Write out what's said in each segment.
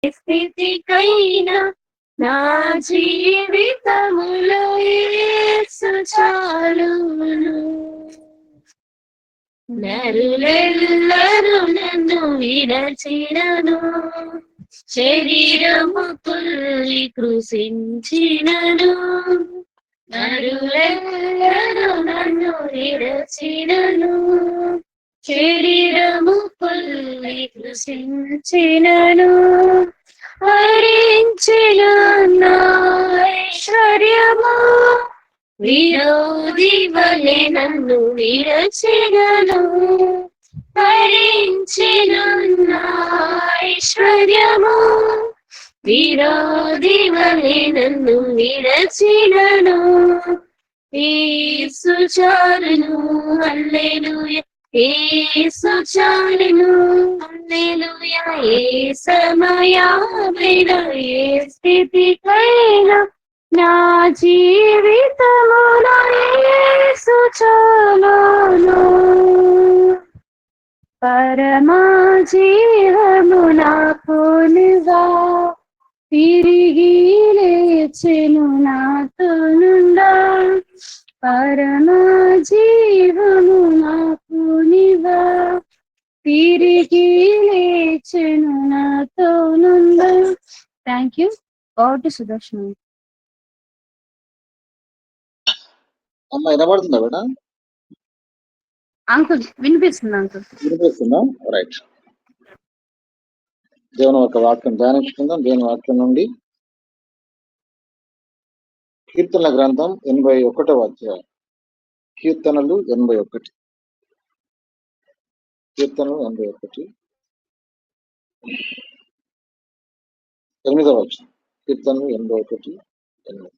స్థితికైనా నా జీవితములో యేసు చాలును. నరులెల్లరూ నన్ను విరచినను, శరీరము తుల్లి కృషించినను. నరులెల్లరూ నన్ను విరచినను, శరీరము పుల్లి కృషించినను. హరించిన నా ఐశ్వర్యము విరోధి వలె నన్ను విరచినను. హరించిన నా ఐశ్వర్యము విరోధి వలె నన్ను విరచినను. యేసు చాలును, హల్లెలూయా, యేసు చాలును, హల్లెలూయా. ఏ సమయమైనా ఏ స్థితికైనా నా జీవితములో యేసు చాలును. పరమా జీవము నాకునుగా తిరిగి లేచెను నాతోనుండా. పరమా జీవము నాకునిగా తిరిగి లేచెను నాతోనుండా. Thank you. ఓటు సుదర్శన్. అమ్మ వినబడుతుందా బిడ్డ? అంకుల్ వినిపిస్తుంది అంకుల్. వినిపిస్తుందా? రైట్. దేవుని ఒక వాక్యం ధ్యానించుకుందాం. దేవుని వాక్యం నుండి కీర్తనల గ్రంథం 81వ అధ్యాయం. కీర్తనలు 81. కీర్తనలు 81 8వ వచనం. కీర్తనలు 81 8.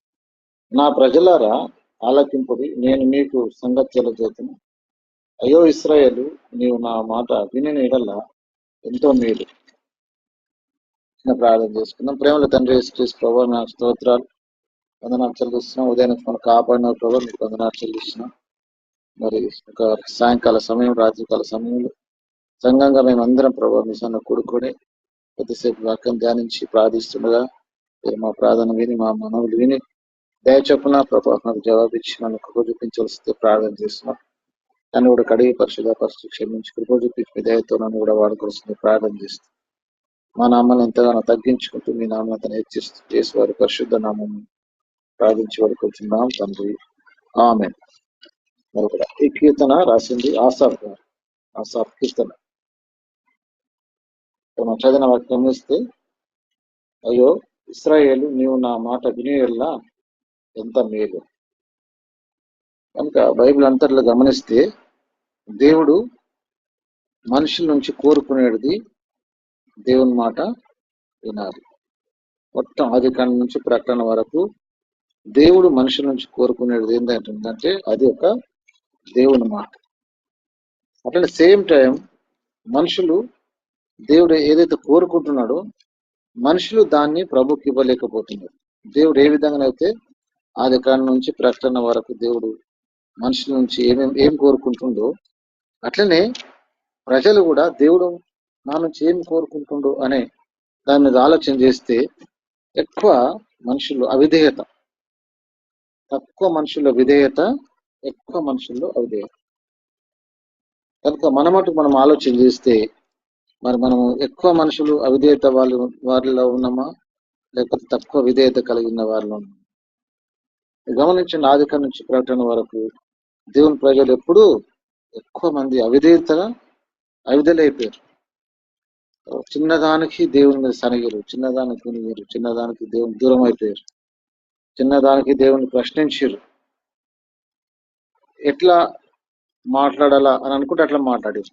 నా ప్రజలారా ఆలకింపుడి, నేను మీకు సంగతుల చేతును. అయ్యో ఇశ్రాయేలు, నీవు నా మాట విని ఎడల ఎంతో మేలు. ప్రార్థన చేసుకుందాం. ప్రేమల తండ్రి యేసుక్రీస్తు ప్రభువా, నా స్తోత్రాలు వందనాలు చెల్లిస్తున్నాం. ఉదయానికి మనం కాపాడిన ప్రభావ మీకు వందనాలు చెల్లిస్తున్నాం. మరి ఒక సాయంకాల సమయం, రాత్రికాల సమయంలో సంఘంగా మేమందరం ప్రభావ మీ సన్న కూడుకొని కొద్దిసేపు వాక్యం ధ్యానించి ప్రార్థిస్తుండగా మీరు మా ప్రార్థన విని మా మనవులు విని దయచొప్పున ప్రభావ నాకు జవాబిచ్చి నన్ను కృప చూపించవలసితే ప్రార్థన చేస్తున్నాం. నన్ను కూడా కడిగి పరిశుద్ధ క్షమించి కృప చూపించి మీ దయతో నన్ను కూడా వాడుకోవాల్సింది ప్రార్థన చేస్తాం. మా నామాన్ని ఎంతగానో తగ్గించుకుంటూ మీ నామతను హెచ్చిస్తూ చేసి వారి పరిశుద్ధ నామం ప్రార్థించి వరకొచ్చున్నాం తండ్రి, ఆమేన్. ఈ కీర్తన రాసింది ఆసాఫ్ గారు. ఆసాఫ్ కీర్తన మనం చదివిన వాటిని గమనిస్తే, అయ్యో ఇశ్రాయేలు, నీవు నా మాట వినేలా ఎంత మేలు. కనుక బైబిల్ అంతట్లో గమనిస్తే దేవుడు మనుషుల నుంచి కోరుకునేది దేవుని మాట వినాలి. మొత్తం ఆదికాండం నుంచి ప్రకటన వరకు దేవుడు మనుషుల నుంచి కోరుకునేది ఏంటంటే అది ఒక దేవుని మాట. అట్లనే సేమ్ టైం మనుషులు దేవుడు ఏదైతే కోరుకుంటున్నాడో మనుషులు దాన్ని ప్రభుకి ఇవ్వలేకపోతున్నారు. దేవుడు ఏ విధంగానైతే ఆదికాండం నుంచి ప్రకటన వరకు దేవుడు మనుషుల నుంచి ఏం కోరుకుంటుండో, అట్లనే ప్రజలు కూడా దేవుడు నా నుంచి ఏం కోరుకుంటుండో అనే దాని మీద ఆలోచన చేస్తే ఎక్కువ మనుషులు అవిధేయత, తక్కువ మనుషుల విధేయత, ఎక్కువ మనుషుల్లో అవిధేయత. కనుక మనం ఆలోచన చేస్తే మరి మనము ఎక్కువ మనుషులు అవిధేయత వారిలో ఉన్నామా, లేకపోతే తక్కువ విధేయత కలిగిన వారిలో ఉన్నామా? గమనించిన ఆదికాండం నుంచి ప్రకటన వరకు దేవుని ప్రజలు ఎప్పుడూ ఎక్కువ మంది అవిధులైపోయారు. చిన్నదానికి దేవుని మీద సనగిరు, చిన్నదానికి వినిగిరు, చిన్నదానికి దేవుని దూరం అయిపోయారు, చిన్నదానికి దేవుని ప్రశ్నించారు. ఎట్లా మాట్లాడాలా అని అనుకుంటే అట్లా మాట్లాడారు,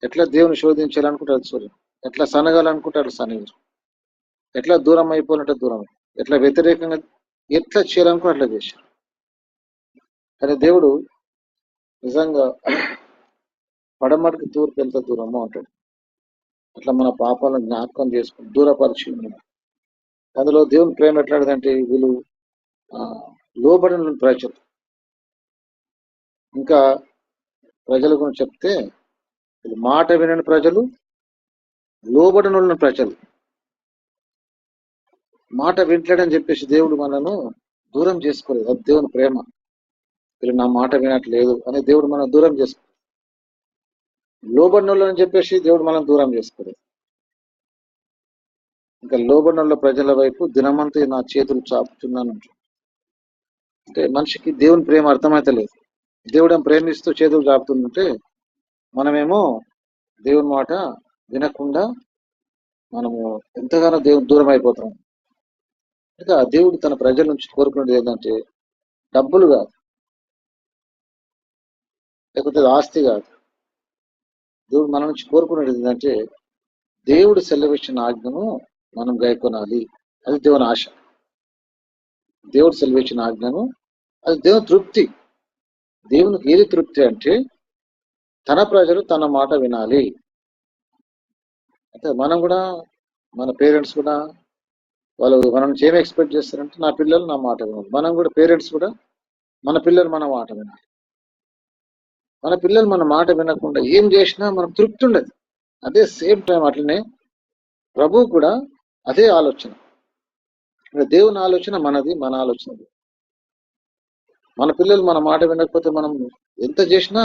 ఎట్లా దేవుని శోధించాలనుకుంటే అది చూడరు, ఎట్లా సనగాలనుకుంటే అట్లా సనగిరు, ఎట్లా దూరం అయిపోయినట్టే దూరం, ఎట్లా వ్యతిరేకంగా ఎట్లా చేయాలనుకుంటే అట్లా చేశారు. కానీ దేవుడు నిజంగా పడమటికి తూర్పు ఎంత దూరమో అంటాడు. అట్లా మన పాపాలను జ్ఞాపకం చేసుకుని దూరపరిచి ఉన్నాడు. అందులో దేవుని ప్రేమ ఎట్లాంటిదంటే వీళ్ళు లోబడిన ప్రజలు. ఇంకా ప్రజల గురించి చెప్తే వీళ్ళు మాట వినని ప్రజలు, లోబడిన ప్రజలు. మాట వింటలేడని చెప్పేసి దేవుడు మనను దూరం చేసుకోలేదు. అది దేవుని ప్రేమ. వీళ్ళు నా మాట వినట్లేదు అని దేవుడు మనం దూరం చేసుకో, లోబడినోళ్ళు అని చెప్పేసి దేవుడు మనం దూరం చేసుకోలేదు. ఇంకా లోబడినోళ్ళ ప్రజల వైపు దినమంతా నా చేతులు చాపుతున్నాను అంటే మనిషికి దేవుని ప్రేమ అర్థమైతే లేదు. దేవుడు ప్రేమిస్తూ చేతులు చాపుతుందంటే మనమేమో దేవుని మాట వినకుండా మనము ఎంతగానో దేవుని దూరం అయిపోతాం. ఇంకా దేవుడు తన ప్రజల నుంచి కోరుకునేది ఏంటంటే డబ్బులు కాదు, లేకపోతే ఆస్తి కాదు. దేవుడు మన నుంచి కోరుకునేది ఏంటంటే దేవుడు సెలవిచ్చిన ఆజ్ఞను మనం గైకొనాలి. అది దేవుని ఆశ. దేవుడు సెలవిచ్చిన ఆజ్ఞను, అది దేవుని తృప్తి. దేవునికి ఏది తృప్తి అంటే తన ప్రజలు తన మాట వినాలి. అంటే మనం కూడా, మన పేరెంట్స్ కూడా వాళ్ళు మన నుంచి ఏమి ఎక్స్పెక్ట్ చేస్తారంటే నా పిల్లలు నా మాట వినాలి. మనం కూడా పేరెంట్స్ కూడా మన పిల్లలు మన మాట వినాలి. మన పిల్లలు మన మాట వినకుండా ఏం చేసినా మనకు తృప్తి ఉండదు. అదే సేమ్ టైం అట్లనే ప్రభు కూడా అదే ఆలోచన. దేవుని ఆలోచన మనది, మన ఆలోచన. మన పిల్లలు మన మాట వినకపోతే మనం ఎంత చేసినా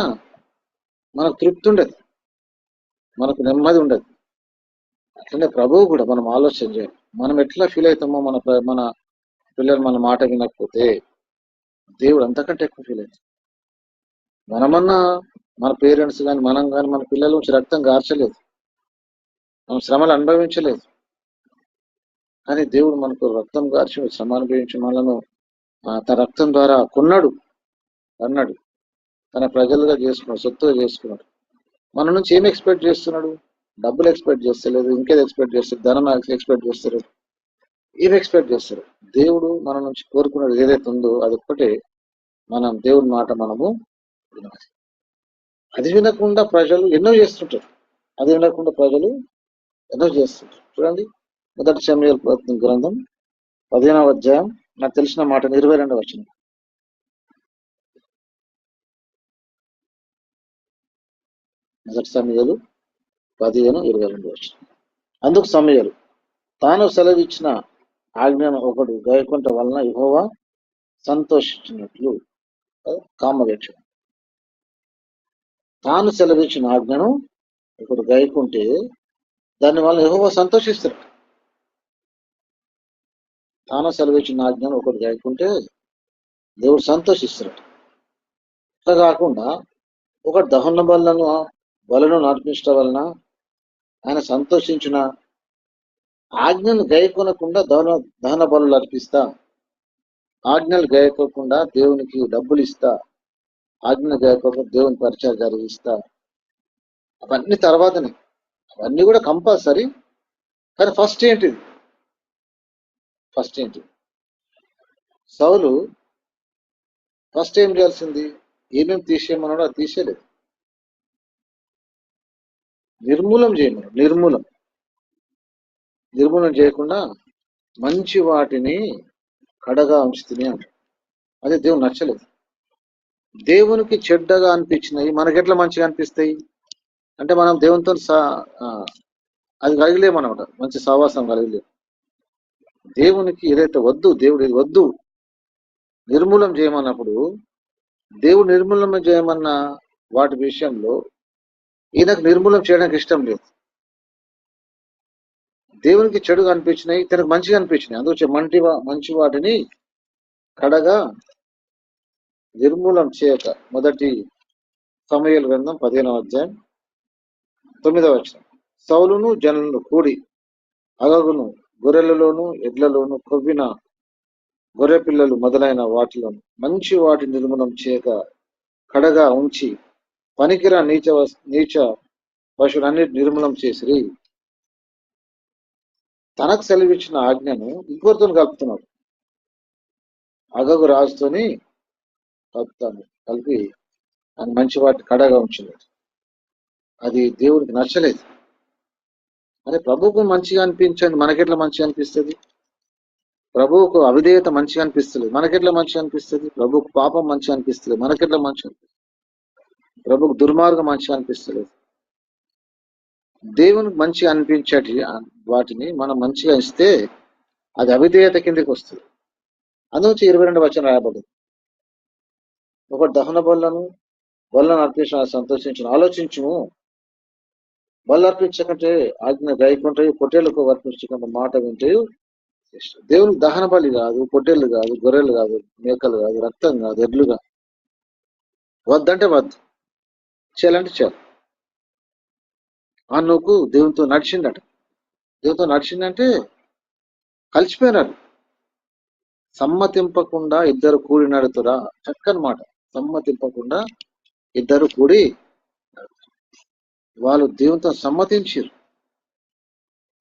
మనకు తృప్తి ఉండదు, మనకు నెమ్మది ఉండదు. అట్లనే ప్రభువు కూడా మనం ఆలోచన చేయాలి. మనం ఎట్లా ఫీల్ అవుతామో మన పిల్లలు మన మాట వినకపోతే దేవుడు అంతకంటే ఎక్కువ ఫీల్ అవుతాం. మనమన్నా మన పేరెంట్స్ కానీ మనం కానీ మన పిల్లల నుంచి రక్తం గార్చలేదు, మనం శ్రమలు అనుభవించలేదు. కానీ దేవుడు మనకు రక్తం గార్చి శ్రమ అనుభవించి మనను తన రక్తం ద్వారా కొన్నాడు, అన్నాడు, తన ప్రజలుగా చేసుకున్నాడు, సొత్తుగా చేసుకున్నాడు. మన నుంచి ఏం ఎక్స్పెక్ట్ చేస్తున్నాడు? డబ్బులు ఎక్స్పెక్ట్ చేస్తలేదు, ఇంకేది ఎక్స్పెక్ట్ చేస్తారు, ధనం ఎక్స్పెక్ట్ చేస్తారు, ఏం ఎక్స్పెక్ట్ చేస్తారు? దేవుడు మన నుంచి కోరుకున్నది ఏదైతే ఉందో అది ఒక్కటే, మనం దేవుని మాట మనము వినాలి. అది వినకుండా ప్రజలు ఎన్నో చేస్తుంటారు. అది వినకుండా ప్రజలు ఎన్నో చేస్తుంటారు. చూడండి, మొదటి సమూయేలు గ్రంథం 15వ అధ్యాయం, నాకు తెలిసిన మాట 22వ వచనం. మొదటి సమూయేలు 15:22 వచనం. అందుకు సమూయేలు తాను సెలవిచ్చిన ఆజ్ఞను ఒకడు గైకొనుట వలన యెహోవా సంతోషించినట్లు. కామవేక్ష. తాను సెలవిచ్చిన ఆజ్ఞను ఒకడు గైకుంటే దాని వల్ల యెహోవా సంతోషిస్తాడు. తాను సెలవిచ్చిన ఆజ్ఞను ఒకడు గైకుంటే దేవుడు సంతోషిస్తాడు. అట్లా కాకుండా ఒక దహన బలను నడిపించడం వలన ఆయన సంతోషించిన ఆజ్ఞను గైకొనకుండా దహన బలులు అర్పిస్తా, ఆజ్ఞలు గైకోకుండా దేవునికి డబ్బులు ఇస్తా, ఆజ్ఞలు గైకోకుండా దేవుని పరిచయం జరిగిస్తా, అవన్నీ తర్వాతనే. అవన్నీ కూడా కంపల్సరీ. కానీ ఫస్ట్ ఏంటిది? సౌలు ఫస్ట్ ఏం చేయాల్సింది? ఏమేమి తీసేయమన్నాడో అది తీసేయలేదు, నిర్మూలం చేయమన్నాడు. నిర్మూలం చేయకుండా మంచి వాటిని కడగా ఉంచుతుంది అంటాడు. అదే దేవుడు నచ్చలేదు. దేవునికి చెడ్డగా అనిపించినవి మనకెట్లా మంచిగా అనిపిస్తాయి అంటే మనం దేవునితో అది కలిగలేమన్నమాట, మంచి సహవాసం కలిగలేము. దేవునికి ఏదైతే వద్దు, దేవుడు ఇది వద్దు నిర్మూలం చేయమన్నప్పుడు, దేవుడు నిర్మూలన చేయమన్న వాటి విషయంలో ఈయనకు నిర్మూలన చేయడానికి ఇష్టం లేదు. దేవునికి చెడుగా అనిపించినాయి, తనకు మంచిగా అనిపించినాయి. అందుకు మంచి వాటిని కడగా నిర్మూలం చేయక. మొదటి సమూయేలు గ్రంథం 15వ అధ్యాయం 9వ వచనం. సౌలును జనులను కూడి అగగును గొర్రెలలోను ఎడ్లలోను కొవ్విన గొర్రె పిల్లలు మొదలైన వాటిలోను మంచి వాటి నిర్మూలం చేయక కడగా ఉంచి పనికిరా నీచ పశువులన్నిటి నిర్మూలం చేసిరి. తనకు సెలవిచ్చిన ఆజ్ఞను ఇంకొకరితో కలుపుతున్నాడు. అగగు రాజుతోని కలిపి ఆయన మంచి వాటి కడగా ఉంచలేదు. అది దేవుడికి నచ్చలేదు. అదే ప్రభువుకు మంచిగా అనిపించండి, మనకెట్లా మంచిగా అనిపిస్తుంది? ప్రభువుకు అవిధేయత మంచిగా అనిపిస్తుంది, మనకెట్లా మంచిగా అనిపిస్తుంది? ప్రభువుకు పాపం మంచిగా అనిపిస్తుంది, మనకెట్లా మంచిగా అనిపిస్తుంది? ప్రభువుకు దుర్మార్గం మంచిగా అనిపిస్తలేదు. దేవునికి మంచిగా అనిపించేటి వాటిని మనం మంచిగా ఇస్తే అది అవిధేయత కిందకి వస్తుంది. అందులోంచి 22 వచనం రాయబడింది. ఒకటి దహన బలులను అర్పించిన సంతోషించిన ఆలోచించుము, బలు అర్పించకంటే ఆజ్ఞ గాయకుంటే పొట్టేళ్లకు అర్పించకుండా మాట వింటే దేవునికి దహన బలి కాదు, పొట్టేళ్లు కాదు, గొర్రెలు కాదు, మేకలు కాదు, రక్తం కాదు, ఎడ్లు కాదు. వద్దంటే వద్దు, చేయాలంటే చేయాలి. నువ్వు దేవునితో నడిచిండట. దేవునితో నడిచిందంటే కలిసిపోయినారు. సమ్మతింపకుండా ఇద్దరు కూడి నడుతురా, చక్కని మాట. సమ్మతింపకుండా ఇద్దరు కూడి వాళ్ళు దేవునితో సమ్మతించారు.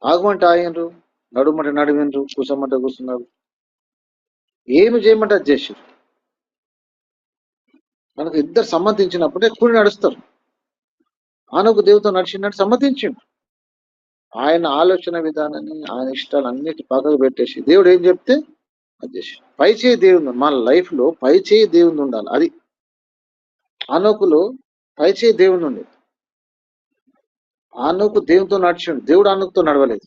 ఆగమంటే ఆగినరు, నడుమంటే నడివినరు, కూసమంటే కూర్చున్నారు. ఏమి చేయమంటే అది చేశారు. మనకు ఇద్దరు సమ్మతించినప్పుడే కూడి నడుస్తారు. ఆనకు దేవునితో నడిచినట్టు సమ్మతించిండు. ఆయన ఆలోచన విధానాన్ని, ఆయన ఇష్టాలు అన్నిటి పక్కకు పెట్టేసి దేవుడు ఏం చెప్తే అది చేసి పై చేయి దేవుని, మన లైఫ్ లో పై చేయి దేవుని ఉండాలి. అది ఆనోకులో పై చేయి దేవుని ఉండే. ఆనోకు దేవునితో నడిచిండు, దేవుడు ఆనోకుతో నడవలేదు.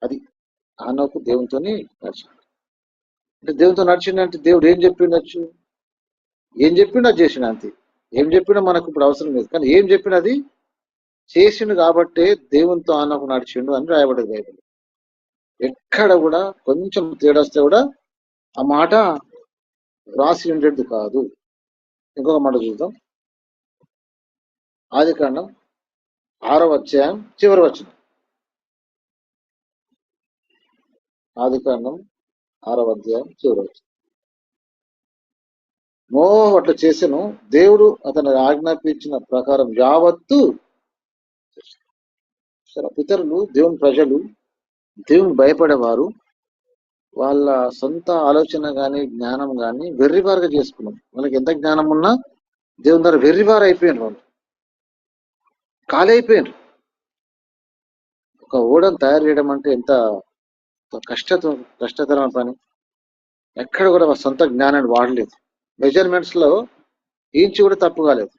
అది ఆనోకు దేవునితోని నడిచిండు. అంటే దేవునితో నడిచిండంటే దేవుడు ఏం చెప్పిండొచ్చు, ఏం చెప్పిండో అది చేసిండు అంతే. ఏం చెప్పినా మనకు ఇప్పుడు అవసరం లేదు, కానీ ఏం చెప్పినా అది చేసిండు కాబట్టే దేవునితో ఆనోకు నడిచిండు అని రాయబడేది బైబిల్. ఎక్కడ కూడా కొంచెం తేడాస్తే కూడా ఆ మాట రాసి ఉండేది కాదు. ఇంకొక మాట చూద్దాం. ఆదికాండం 6వ అధ్యాయం చివరి వచనం. ఆదికాండం 6వ అధ్యాయం చివరి వచనం. నోవహు అట్లా చేసెను, దేవుడు అతని ఆజ్ఞాపించిన ప్రకారం యావత్తు. పితరులు, దేవుని ప్రజలు, దేవుని భయపడేవారు వాళ్ళ సొంత ఆలోచన గాని జ్ఞానం గాని వెర్రిబారుగా చేసుకున్నారు. వాళ్ళకి ఎంత జ్ఞానం ఉన్నా దేవుని ద్వారా వెర్రిబారు అయిపోయినారు. వాళ్ళు ఖాళీ అయిపోయినారు. ఒక ఓడను తయారు చేయడం అంటే ఎంత కష్టతరమైన పని. ఎక్కడ కూడా వాళ్ళ సొంత జ్ఞానాన్ని వాడలేదు. మెజర్మెంట్స్ లో ఇంచు కూడా తప్పు కాలేదు.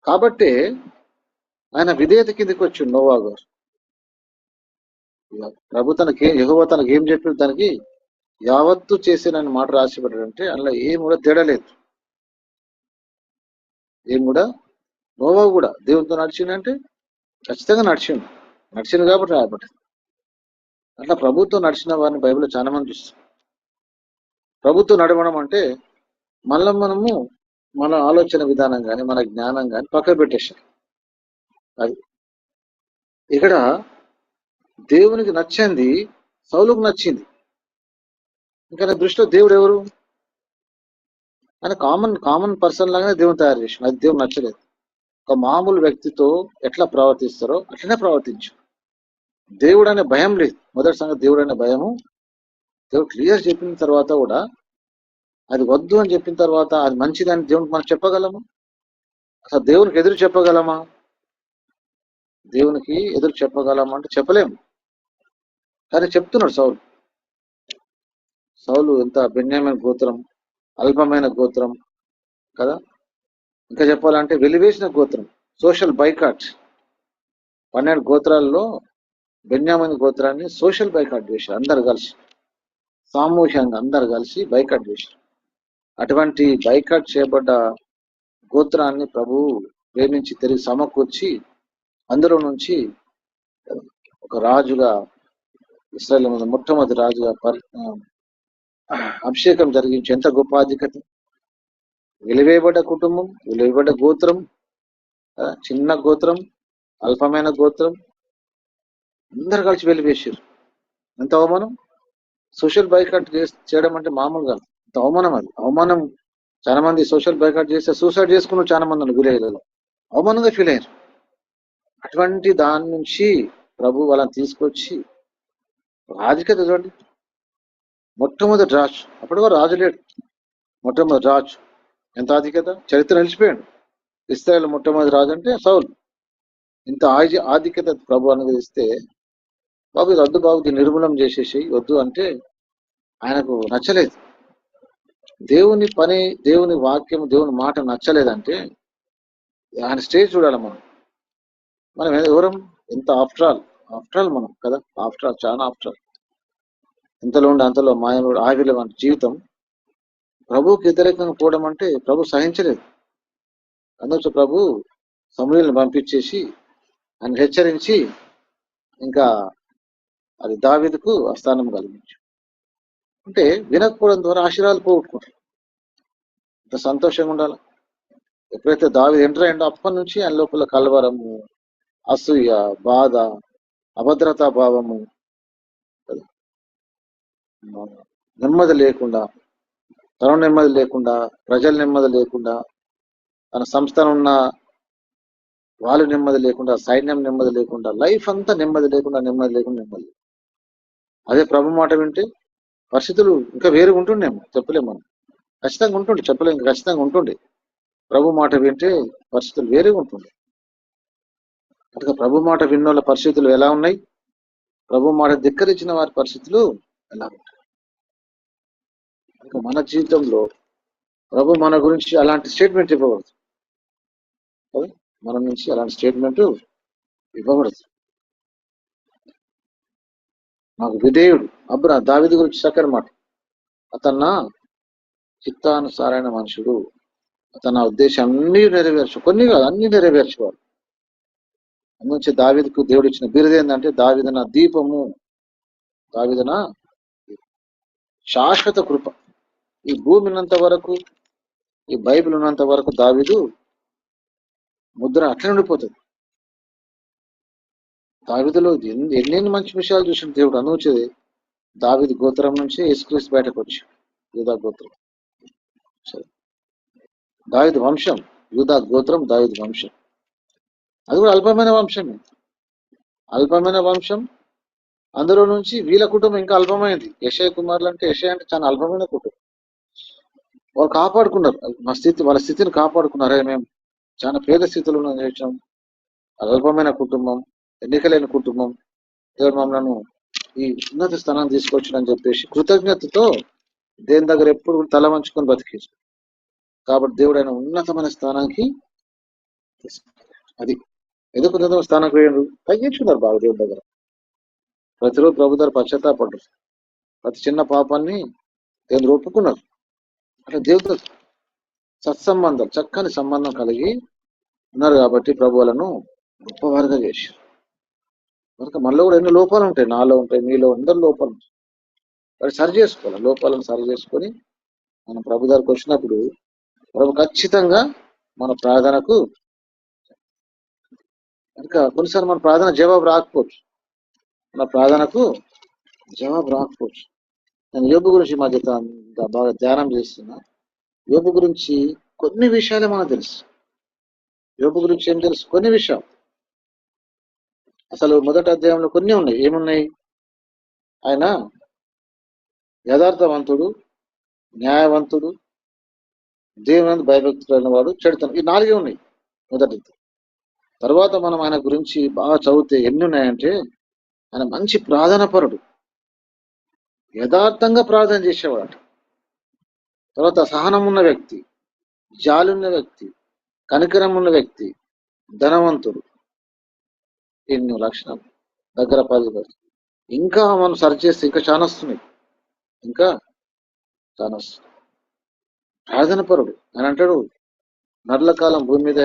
కాబట్టి ఆయన విధేయత కిందకి వచ్చి నోవా గారు. ప్రభు యెహోవా తనకి ఏం చెప్పిన దానికి యావత్తు చేసిన మాట రాసి పెట్టాడంటే అందులో ఏం కూడా తేడలేదు. ఏం కూడా నోవా కూడా దేవునితో నడిచిండంటే ఖచ్చితంగా నడిచిండు కాబట్టి రాయబడ్డది. అట్లా ప్రభుత్వం నడిచిన వారిని బైబిల్లో చాలా మంది చూస్తాం. ప్రభుత్వం నడవడం అంటే మళ్ళీ మనము మన ఆలోచన విధానం కానీ మన జ్ఞానం కానీ పక్కన పెట్టేసాం. అది ఇక్కడ దేవునికి నచ్చింది సౌలుకు నచ్చింది. ఇంకా నా దృష్టిలో దేవుడు ఎవరు? ఆయన కామన్ పర్సన్ లాగానే దేవుని తయారు చేసిన. అది దేవుడు నచ్చలేదు. ఒక మామూలు వ్యక్తితో ఎట్లా ప్రవర్తిస్తారో అట్లనే ప్రవర్తించు. దేవుడు అనే భయం లేదు. మొదటి సంగతి దేవుడు అనే భయము. దేవుడు క్లియర్ చెప్పిన తర్వాత కూడా అది వద్దు అని చెప్పిన తర్వాత అది మంచిదని దేవునికి మనం చెప్పగలము? అసలు దేవునికి ఎదురు చెప్పగలమా? దేవునికి ఎదురు చెప్పగలమా అంటే చెప్పలేము. కానీ చెప్తున్నాడు సౌలు ఎంత బెన్యామీను గోత్రం, అల్పమైన గోత్రం కదా. ఇంకా చెప్పాలంటే వెలివేసిన గోత్రం, సోషల్ బైకాట్. 12 గోత్రాల్లో బెన్యామీను గోత్రాన్ని సోషల్ బైకాట్ చేశారు. అందరు కలిసి సామూహికంగా అందరు కలిసి బైకాట్ చేశారు. అటువంటి బైకాట్ చేయబడ్డ గోత్రాన్ని ప్రభువు ప్రేమించి తిరిగి సమకూర్చి అందులో నుంచి ఒక రాజుగా, ఇశ్రాయేలు మీద మొట్టమొదటి రాజుగా అభిషేకం జరిగించి ఎంత గొప్ప ఆధిక్యత. వెలివేయబడ్డ కుటుంబం, వెలివేయబడ్డ గోత్రం, చిన్న గోత్రం, అల్పమైన గోత్రం, అందరు కలిసి వెలివేసారు. ఎంత అవమానం! సోషల్ బైకాట్ చేయడం అంటే మామూలుగా ఎంత అవమానం. అది అవమానం. చాలా మంది సోషల్ బైకాట్ చేస్తే సూసైడ్ చేసుకున్న చాలా మంది విలేజ్లలో అవమానంగా ఫీల్ అయ్యారు. అటువంటి దాని నుంచి ప్రభు వాళ్ళని తీసుకొచ్చి ఆధిక్యత చూడండి. మొట్టమొదటి రాజు, అప్పటి వరకు రాజు లేడు. మొట్టమొదటి రాజు ఎంత ఆధిక్యత, చరిత్ర నిలిచిపోయాడు. ఇశ్రాయేలు మొట్టమొదటి రాజు అంటే సౌలు. ఇంత ఆధిక్యత ప్రభు అనుగ్రహిస్తే బాబు ఇది వద్దు బాబు, దీన్ని నిర్మూలన చేసేసి వద్దు అంటే ఆయనకు నచ్చలేదు. దేవుని పని, దేవుని వాక్యం, దేవుని మాట నచ్చలేదంటే ఆయన స్టేజ్ చూడాలి. మనం ఎవరం? ఎంత ఆఫ్టర్ ఆల్ ఆఫ్టర్ ఆల్ మనం కదా, ఆఫ్టర్ ఆల్ చాలా ఆఫ్టర్ ఆల్. ఇంతలో ఉండి అంతలో మాయముడు ఆవిల వంటి జీవితం ప్రభువుకి వ్యతిరేకంగా పోవడం అంటే ప్రభు సహించలేదు. అందుకు ప్రభు సమూయేలుని పంపించేసి ఆయన హెచ్చరించి ఇంకా అది దావీదుకు ఆ స్థానం కలిగించు. అంటే వినకపోవడం ద్వారా ఆశీర్వాదాలు పోగొట్టుకుంటారు. ఇంత సంతోషంగా ఉండాలి. ఎప్పుడైతే దావీదు ఎంటర్ అయ్యిండో అప్పటి నుంచి ఆయన లోపల కలవరము, అసూయ, బాధ, అభద్రతా భావము, నెమ్మది లేకుండా, తన నెమ్మది లేకుండా, ప్రజల నెమ్మది లేకుండా, తన సంస్థలో ఉన్న వాళ్ళు నెమ్మది లేకుండా, సైన్యం నెమ్మది లేకుండా, లైఫ్ అంతా నెమ్మది లేకుండా నెమ్మది లేకుండా నెమ్మది. అదే ప్రభు మాట వింటే పరిస్థితులు ఇంకా వేరుగా ఉంటుండేమో, చెప్పలేము మనం. ఖచ్చితంగా ఉంటుండే, చెప్పలేము, ఇంకా ఖచ్చితంగా ఉంటుండే. ప్రభు మాట వింటే పరిస్థితులు వేరుగా ఉంటుండే. కనుక ప్రభు మాట విన్నోళ్ళ పరిస్థితులు ఎలా ఉన్నాయి, ప్రభు మాట ధిక్కరించిన వారి పరిస్థితులు ఎలా ఉంటాయి. కనుక మన జీవితంలో ప్రభు మన గురించి అలాంటి స్టేట్మెంట్ ఇవ్వకూడదు కదా, మన నుంచి అలాంటి స్టేట్మెంట్ ఇవ్వకూడదు. మాకు విధేయుడు దావీదు గురించి చక్కని మాట, అతన్న చిత్తానుసారైన మనుషుడు, అతను ఆ ఉద్దేశం అన్ని నెరవేర్చు, కొన్ని కాదు అన్ని నెరవేర్చేవాడు. అందుంచి దావీదుకు దేవుడు ఇచ్చిన బిరుదు ఏంటంటే దావీదన దీపము, దావీదన శాశ్వత కృప. ఈ భూమి ఉన్నంత వరకు, ఈ బైబిల్ ఉన్నంత వరకు దావీదు ముద్ర అట్లా ఉండిపోతుంది. దావీదులో ఎన్నెన్ని మంచి విషయాలు చూసిన దేవుడు. అనుంచేది దావీదు గోత్రం నుంచి యేసుక్రీస్తు బయటకు వచ్చాడు, యూదా గోత్రం. సరే, దావీదు వంశం, యూదా గోత్రం, దావీదు వంశం. అది కూడా అల్పమైన వంశమే, అల్పమైన వంశం. అందులో నుంచి వీళ్ళ కుటుంబం ఇంకా అల్పమైనది. యెషయా కుమారులు అంటే యెషయా అంటే చాలా అల్పమైన కుటుంబం. వాళ్ళు కాపాడుకున్నారు వాళ్ళ స్థితిని కాపాడుకున్నారే. మేము చాలా పేద స్థితిలో చేసాం, అల్పమైన కుటుంబం, ఎన్నికలేని కుటుంబం, దేవుడు మమ్మల్ని ఈ ఉన్నత స్థానాన్ని తీసుకొచ్చాడని చెప్పేసి కృతజ్ఞతతో దేని దగ్గర ఎప్పుడు తల వంచుకొని బతికేసి, కాబట్టి దేవుడు ఆయన ఉన్నతమైన స్థానానికి అది ఎందుకు ఉన్నతమైన స్థానానికి వేయండు, తగ్గించుకున్నారు బాగా దేవుడి దగ్గర. ప్రతిరోజు ప్రభు దగ్గర పశ్చాత్తాపడ్డారు, ప్రతి చిన్న పాపాన్ని దేవుడు ఒప్పుకున్నారు. అట్లా దేవుడితో సత్సంబంధం, చక్కని సంబంధం కలిగి ఉన్నారు కాబట్టి ప్రభు వాళ్ళను గొప్పవారుగా చేశారు. కనుక మనలో కూడా ఎన్నో లోపాలు ఉంటాయి, నాలో ఉంటాయి, మీలో అందరు లోపాలు ఉంటాయి. వాటి సరి చేసుకోవాలి, లోపాలను సరి చేసుకొని మనం ప్రభు దగ్గరకు వచ్చినప్పుడు ప్రభు ఖచ్చితంగా మన ప్రార్థనకు, కనుక కొన్నిసార్లు మన ప్రార్థన జవాబు రాకపోవచ్చు, మన ప్రార్థనకు జవాబు రాకపోవచ్చు. నేను యోబు గురించి మధ్య బాగా ధ్యానం చేస్తున్నా. యోబు గురించి కొన్ని విషయాలే మనకు తెలుసు. యోబు గురించి ఏం తెలుసు? కొన్ని విషయాలు. అసలు మొదటి అధ్యాయంలో కొన్ని ఉన్నాయి. ఏమున్నాయి? ఆయన యథార్థవంతుడు, న్యాయవంతుడు, దేవుని భయభక్తులైన వాడు, చెడుతనం, ఈ 4 ఉన్నాయి మొదటి. తర్వాత మనం ఆయన గురించి బాగా చదివితే ఎన్ని ఉన్నాయంటే, ఆయన మంచి ప్రార్థన పరుడు, యథార్థంగా ప్రార్థన చేసేవాడు. తర్వాత సహనం ఉన్న వ్యక్తి, జాలి ఉన్న వ్యక్తి, కనికరం ఉన్న వ్యక్తి, ధనవంతుడు. ఎన్నో లక్షణాలు దగ్గర 10. ఇంకా మనం సర్చ్ చేస్తే ఇంకా చాలా వస్తున్నాయి, ఇంకా చాలా వస్తున్నాయి. ప్రార్థన పరుడు అని అంటాడు. నర్ల కాలం భూమి మీద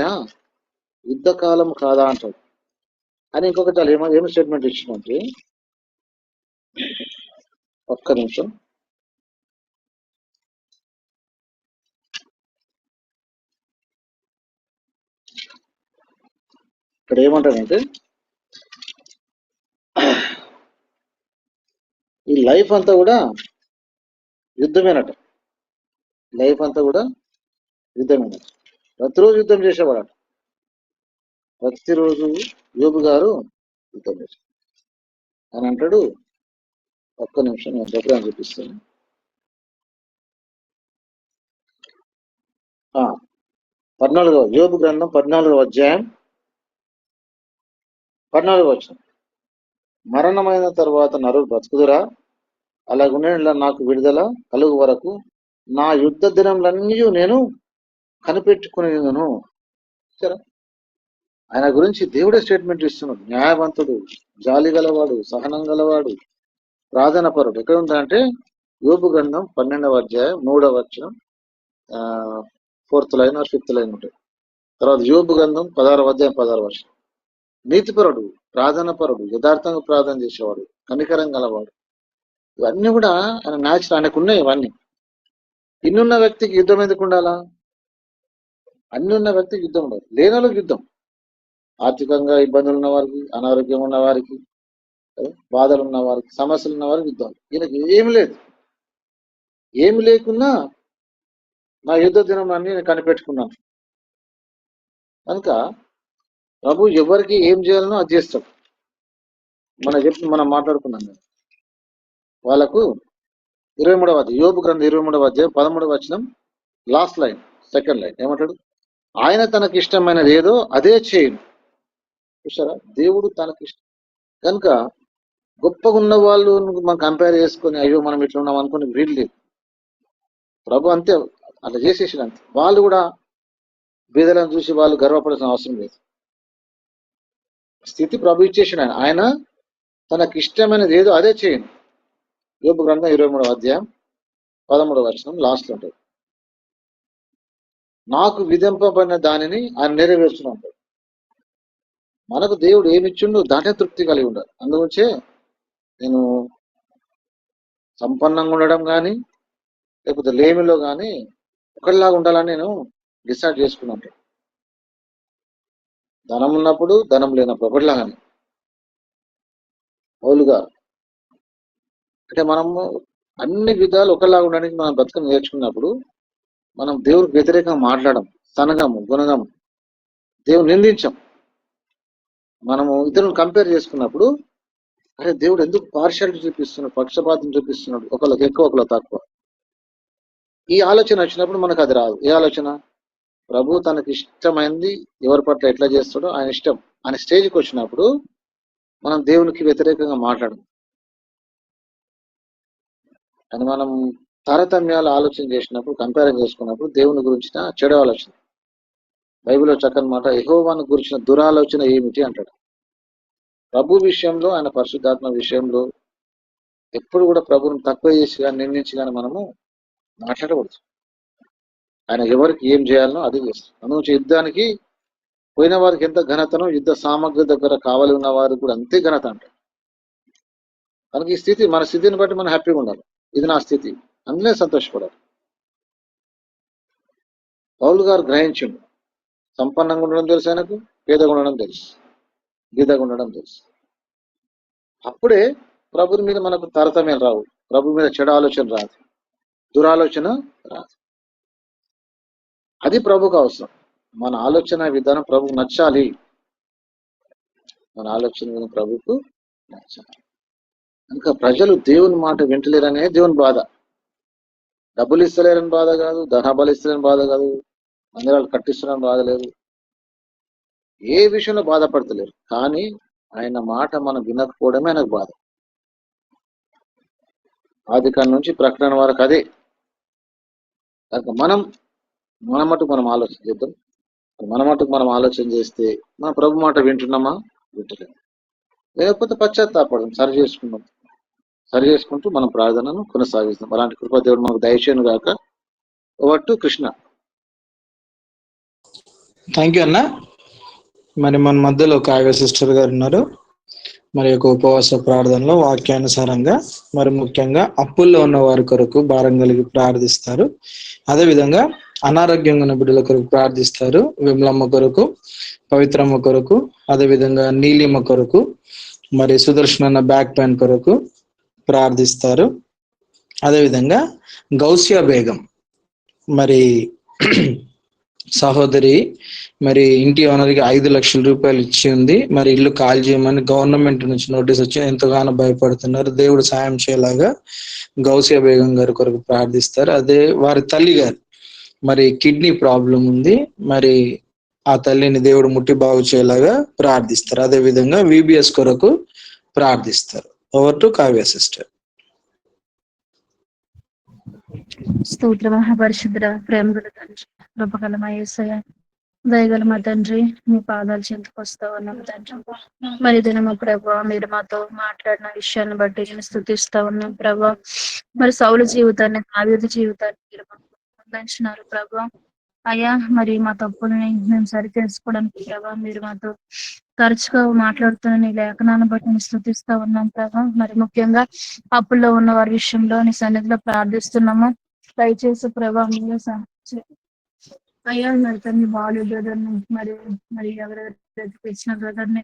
యుద్ధ కాలం కాదా అంటాడు. అని ఇంకొకటి ఏమో స్టేట్మెంట్ ఇచ్చినట్టు, ఒక్క నిమిషం. ఇక్కడ ఏమంటాడంటే, ఈ లైఫ్ అంతా కూడా యుద్ధమేనట. లైఫ్ అంతా కూడా యుద్ధమేనట. ప్రతిరోజు యుద్ధం చేసేవాడట. ప్రతిరోజు యోబు గారు యుద్ధం చేశాడు అని అంటాడు. ఒక్క నిమిషం నేను దగ్గర చూపిస్తాను. 14వ యోబు గ్రంథం 14వ అధ్యాయం 14వ వచనం. మరణమైన తర్వాత నరుడు బ్రతుకుదురా? అలాగునే నాకు విడుదల కలుగు వరకు నా యుద్ధ దినములన్నీ నేను కనిపెట్టుకునేను. సరే, ఆయన గురించి దేవుడే స్టేట్మెంట్ ఇస్తున్నాడు. న్యాయవంతుడు, జాలి గలవాడు, సహనం గలవాడు, ప్రార్థన పరుడు. ఎక్కడ ఉందంటే యోబు గ్రంథం 12వ అధ్యాయం 3వ వచనం, 4th line are 5th line ఉంటుంది. తర్వాత యోబు గ్రంథం 16వ అధ్యాయం 16వ వచనం. నీతిపరుడు, ప్రార్థన పరుడు, యథార్థంగా ప్రార్థన చేసేవాడు, కనికరం గలవాడు. ఇవన్నీ కూడా ఆయన న్యాచురల్, ఆయనకు ఉన్నాయి ఇవన్నీ. ఇన్నున్న వ్యక్తికి యుద్ధం ఎందుకు ఉండాలా? అన్ని ఉన్న వ్యక్తికి యుద్ధం ఉండదు, లేనోళ్ళకి యుద్ధం. ఆర్థికంగా ఇబ్బందులు ఉన్న వారికి, అనారోగ్యం ఉన్న వారికి, బాధలు ఉన్న వారికి, సమస్యలు ఉన్న వారికి యుద్ధం. ఈయనకి ఏమి లేదు. ఏమి లేకున్నా నా యుద్ధ దినం అన్ని నేను కనిపెట్టుకున్నాను కనుక ప్రభు ఎవరికి ఏం చేయాలనో అది చేస్తాడు. మనం మాట్లాడుకున్నాం వాళ్ళకు 23వ అధ్యాయం యోబు గ్రంథం 23వ అధ్యాయం 13వ వచనం లాస్ట్ లైన్, సెకండ్ లైన్ ఏమంటాడు? ఆయన తనకి ఇష్టమైనది ఏదో అదే చేయను. చూసారా, దేవుడు తనకి ఇష్టం కనుక గొప్పగా ఉన్న వాళ్ళు మనం కంపేర్ చేసుకొని అయ్యో మనం ఇట్లా ఉన్నాం అనుకుని వీలు లేదు. ప్రభు అంతే, అట్లా చేసేసిన అంతే. వాళ్ళు కూడా బీదలను చూసి వాళ్ళు గర్వపడాల్సిన అవసరం లేదు. స్థితి ప్రభు ఇచ్చేసిన ఆయన తనకి ఇష్టమైనది ఏదో అదే చేయను. యోబు గ్రంథం 23వ అధ్యాయం 13వ వచనం లాస్ట్ లో ఉంటుంది. నాకు విధింపబడిన దానిని ఆయన నెరవేర్చును అంటాడు. మనకు దేవుడు ఏమిచ్చిండు దాంట్లో తృప్తి కలిగి ఉండాలి. అందుగురించే నేను సంపన్నంగా ఉండడం కానీ లేకపోతే లేమిలో కానీ ఒకటిలాగా ఉండాలని నేను డిసైడ్ చేసుకున్నాను. ధనం ఉన్నప్పుడు ధనం లేనప్పుడు ఒకటిలాగానే. పౌలుగా అంటే మనము అన్ని విధాలు ఒకలాగా ఉండడానికి మనం బతుకం నేర్చుకున్నప్పుడు మనం దేవుడికి వ్యతిరేకంగా మాట్లాడడం, సనగము, గుణగము, దేవుని నిందించాం. మనము ఇద్దరు కంపేర్ చేసుకున్నప్పుడు అరే దేవుడు ఎందుకు పార్షాలిటీ చూపిస్తున్నాడు, పక్షపాతం చూపిస్తున్నాడు, ఒకళ్ళకి ఎక్కువ ఒకళ్ళకి తక్కువ. ఈ ఆలోచన వచ్చినప్పుడు మనకు అది రాదు. ఏ ఆలోచన? ప్రభు తనకి ఇష్టమైంది ఎవరి పట్ల ఎట్లా చేస్తాడో ఆయన ఇష్టం. ఆయన స్టేజ్కి వచ్చినప్పుడు మనం దేవునికి వ్యతిరేకంగా మాట్లాడము. అని మనం తారతమ్యాలు ఆలోచన చేసినప్పుడు, కంపేర్ చేసుకున్నప్పుడు దేవుని గురించిన చెడు ఆలోచన. బైబిల్లో చక్కని మాట, యెహోవాను గురించిన దురాలోచన ఏమిటి అంటాడు. ప్రభు విషయంలో, ఆయన పరిశుద్ధాత్మ విషయంలో ఎప్పుడు కూడా ప్రభుని తక్కువ చేసి కానీ నిందించి కానీ మనము మాట్లాడకూడదు. ఆయన ఎవరికి ఏం చేయాలనో అది చేస్తాం. అందులో యుద్ధానికి పోయిన వారికి ఎంత ఘనతనో యుద్ధ సామగ్రి దగ్గర కావాలి ఉన్న వారికి కూడా అంతే ఘనత అంటాడు. కనుక ఈ స్థితి, మన స్థితిని బట్టి మనం హ్యాపీగా ఉండాలి. ఇది నా స్థితి, అందులో సంతోషపడాలి. పౌలు గారు గ్రహించిండు, సంపన్నంగా ఉండడం తెలుసు ఆయనకు, పేదగా ఉండడం తెలుసు, గీతగా ఉండడం తెలుసు. అప్పుడే ప్రభుని మీద మనకు తారతమ్యాలు రావు, ప్రభు మీద చెడు ఆలోచన రాదు, దురాలోచన రాదు. అది ప్రభుకు అవసరం. మన ఆలోచన విధానం ప్రభుకు నచ్చాలి. మన ఆలోచన ప్రభుకు నచ్చాలి. ఇంకా ప్రజలు దేవుని మాట వింటలేరనే దేవుని బాధ. డబ్బులు ఇస్తలేరని బాధ కాదు, ధనాభాలు ఇస్తలేని బాధ కాదు, మందిరాలు కట్టిస్తున్నారని బాధ లేదు, ఏ విషయంలో బాధపడతలేరు. కానీ ఆయన మాట మనం వినకపోవడమే ఆయనకు బాధ. ఆదికాండం నుంచి ప్రకటన వరకు అదే. కనుక మన మటుకు మనం ఆలోచన చేద్దాం. మన మటుకు మనం ఆలోచన చేస్తే మన ప్రభు మాట వింటున్నామా? వింటలేము. లేకపోతే పశ్చాత్తాపడడం, సరి చేసుకుంటూ మనం ప్రార్థనను కొనసాగిస్తాం. అలాంటి కృపాదేవుడు మనకు దయచేయను గాక. Over to Krishna. Thank you అన్న. మరి మన మధ్యలో కావ్య సిస్టర్ గారు ఉన్నారు. మరి యొక్క ఉపవాస ప్రార్థనలో వాక్యానుసారంగా మరి ముఖ్యంగా అప్పుల్లో ఉన్న వారి కొరకు భారం కలిగి ప్రార్థిస్తారు. అదేవిధంగా అనారోగ్యంగా ఉన్న బిడ్డల కొరకు ప్రార్థిస్తారు. విమలమ్మ కొరకు, పవిత్రమ్మ కొరకు, అదేవిధంగా నీలిమ కొరకు, మరి సుదర్శన బ్యాక్ పెయిన్ కొరకు ప్రార్థిస్తారు. అదేవిధంగా గౌసియా బేగం మరి సహోదరి మరి ఇంటి ఓనర్కి 5 లక్షల రూపాయలు ఇచ్చి ఉంది. మరి ఇల్లు కాల్ చేయమని గవర్నమెంట్ నుంచి నోటీస్ వచ్చి ఎంతగానో భయపడుతున్నారు. దేవుడు సాయం చేయలాగా గౌసియా బేగం గారి కొరకు ప్రార్థిస్తారు. అదే వారి తల్లి గారు మరి కిడ్నీ ప్రాబ్లం ఉంది. మరి ఆ తల్లిని దేవుడు ముట్టి బాగు చేయలాగా ప్రార్థిస్తారు. అదే విధంగా విబిఎస్ కొరకు ప్రార్థిస్తారు. Over to Kavya sister. స్తోత్ర మహాపరిశుద్ర ప్రేమ కృపగల యేసయ్య, దయగల మా తండ్రి, మీ పాదాలు చెంతకు వస్తా ఉన్నాం తండ్రి. మరి దినము ప్రభా మీరు మాతో మాట్లాడిన విషయాన్ని బట్టి నేను స్తుతిస్తా ఉన్నాం ప్రభా. మరి సౌలు జీవితాన్ని, దావీదు జీవితాన్ని మీరు మాకు అందించినారు ప్రభా. అయ్యా మరి మా తప్పుల్ని మేము సరి చేసుకోవడానికి ప్రభా మీరు మాతో తరచుగా మాట్లాడుతున్న నీ లేఖనాన్ని బట్టి నేను స్తుతిస్తా ఉన్నాం ప్రభా. మరి ముఖ్యంగా అప్పుల్లో ఉన్న వారి విషయంలో నీ సన్నిధిలో ప్రార్థిస్తున్నాము. దయచేసి ప్రభా మీరే అయ్యా మరి తన బాలు బ్రదర్ని మరి ఎవరైతే తెచ్చిన బ్రదర్ని